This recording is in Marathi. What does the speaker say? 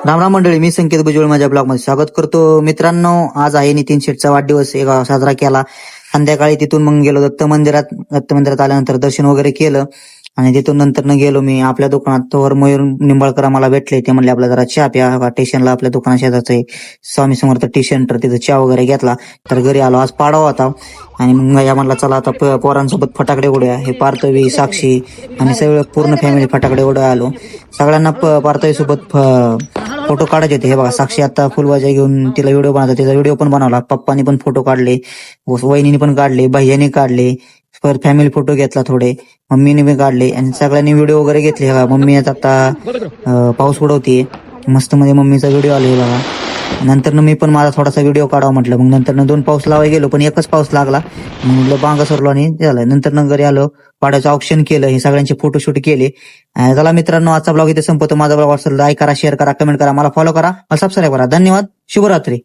राम राम मंडळी, मी संकेत भुजबळ माझ्या ब्लॉगमध्ये स्वागत करतो. मित्रांनो, आज आहे नितीन शेटचा वाढदिवस साजरा केला. संध्याकाळी तिथून मग गेलो दत्त मंदिरात आल्यानंतर दर्शन वगैरे केलं आणि तिथून नंतर गेलो मी आपल्या दुकानात. तोवर मयूर निंबाळकर मला भेटले. ते म्हणले आपल्या जरा चहा प्या. स्टेशनला आपल्या दुकाना शेजारचं आहे स्वामी समर्थ टी सेंटर, तिथं चहा वगैरे घेतला. तर घरी आलो. आज पाडवा होता आणि मग या म्हणला चला आता पोरांसोबत फटाकडे उडूया. हे पार्थवी, साक्षी आणि सगळं पूर्ण फॅमिली फटाकडे उडवायला आलो. सगळ्यांना पार्थवी सोबत फोटो काढायचे होते. हे बघा, साक्षी आता फुलवाजा घेऊन तिला व्हिडिओ बनवता, तिचा व्हिडिओ पण बनवला. पप्पानी पण फोटो काढले, वहिनीने पण काढले, भैयाने काढले, परत फॅमिली फोटो घेतला थोडे, मम्मीने पण काढले आणि सगळ्यांनी व्हिडिओ वगैरे घेतले. हे बघा, मम्मी आता पाऊस उडवते मस्त मध्ये मम्मीचा व्हिडिओ आले. बघा, नंतर मी पण माझा थोडासा व्हिडिओ काढावा म्हटलं. मग नंतर 2 पाऊस लावायला गेलो, पण एकच पाऊस लागला. म्हटलं बांगा सरलो आणि झालं. नंतर घरी आलो, पाड्याचं ऑप्शन केलं, हे सगळ्यांचे फोटोशूट केले. चला मित्रांनो, आजचा ब्लॉग इथे संपवतो. माझा ब्लॉग वाटला लाईक करा, शेअर करा, कमेंट करा, मला फॉलो करा, मला सबस्क्राईब करा. धन्यवाद. शुभरात्री.